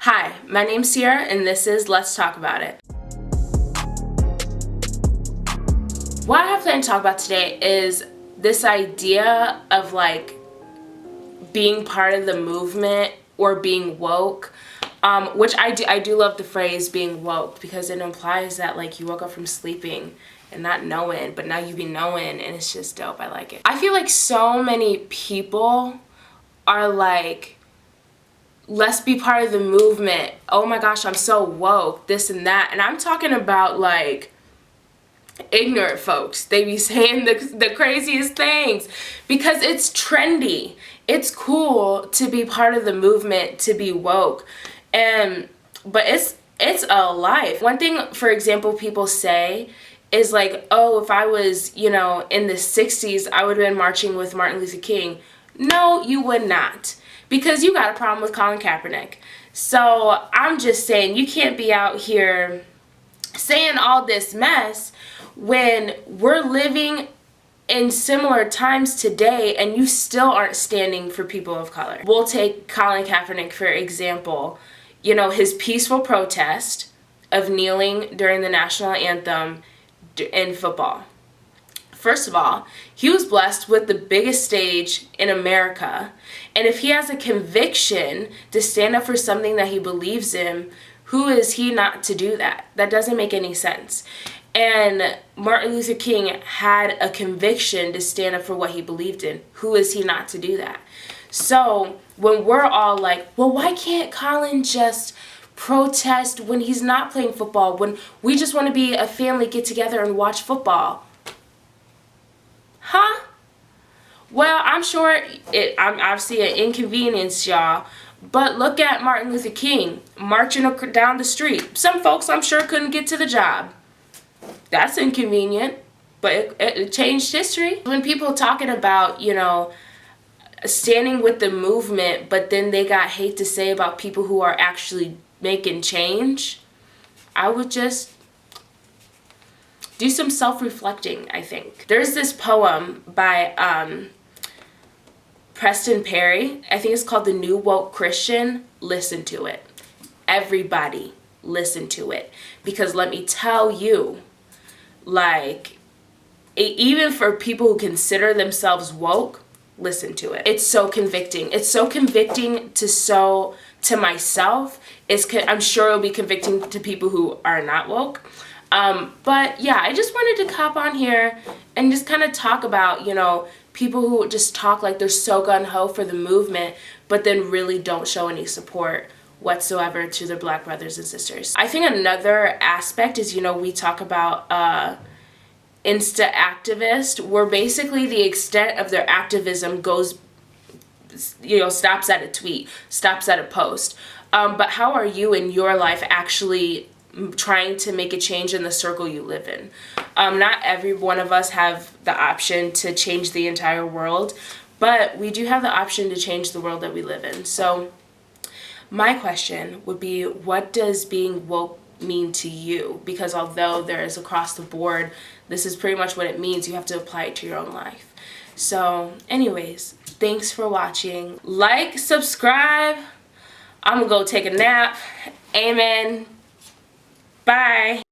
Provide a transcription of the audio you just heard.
Hi, my name's Sierra and this is Let's Talk About It. What I have planned to talk about today is this idea of being part of the movement or being woke, which I do love the phrase being woke because it implies that you woke up from sleeping and not knowing, but now you be knowing, and it's just dope. I like it. I feel like so many people are like, let's be part of the movement. Oh my gosh, I'm so woke, this and that. And I'm talking about ignorant folks. They be saying the craziest things because it's trendy. It's cool to be part of the movement, to be woke. But it's a life. One thing, for example, people say is oh, if I was, in the 60s, I would have been marching with Martin Luther King. No, you would not. Because you got a problem with Colin Kaepernick. So I'm just saying, you can't be out here saying all this mess when we're living in similar times today and you still aren't standing for people of color. We'll take Colin Kaepernick for example. His peaceful protest of kneeling during the national anthem in football. First of all, he was blessed with the biggest stage in America. And if he has a conviction to stand up for something that he believes in, who is he not to do that? That doesn't make any sense. And Martin Luther King had a conviction to stand up for what he believed in. Who is he not to do that? So when we're all like, well, why can't Colin just protest when he's not playing football, when we just want to be a family, get together and watch football? Huh? Well, I'm sure I'm obviously an inconvenience, y'all. But look at Martin Luther King marching down the street. Some folks, I'm sure, couldn't get to the job. That's inconvenient, but it changed history. When people talking about, standing with the movement, but then they got hate to say about people who are actually making change, I would just do some self-reflecting, I think. There's this poem by Preston Perry. I think it's called The New Woke Christian. Listen to it. Everybody listen to it. Because let me tell you, even for people who consider themselves woke, listen to it. It's so convicting. It's so convicting to myself. I'm sure it'll be convicting to people who are not woke. But yeah, I just wanted to hop on here and just kind of talk about, people who just talk like they're so gung-ho for the movement, but then really don't show any support whatsoever to their Black brothers and sisters. I think another aspect is, we talk about Insta activist, where basically the extent of their activism goes, stops at a tweet, stops at a post. But how are you in your life actually trying to make a change in the circle you live in? Not every one of us have the option to change the entire world, but we do have the option to change the world that we live in. So my question would be, what does being woke mean to you? Because although there is across the board, this is pretty much what it means. You have to apply it to your own life. So anyways, thanks for watching. Like, subscribe. I'm gonna go take a nap. Amen. Bye.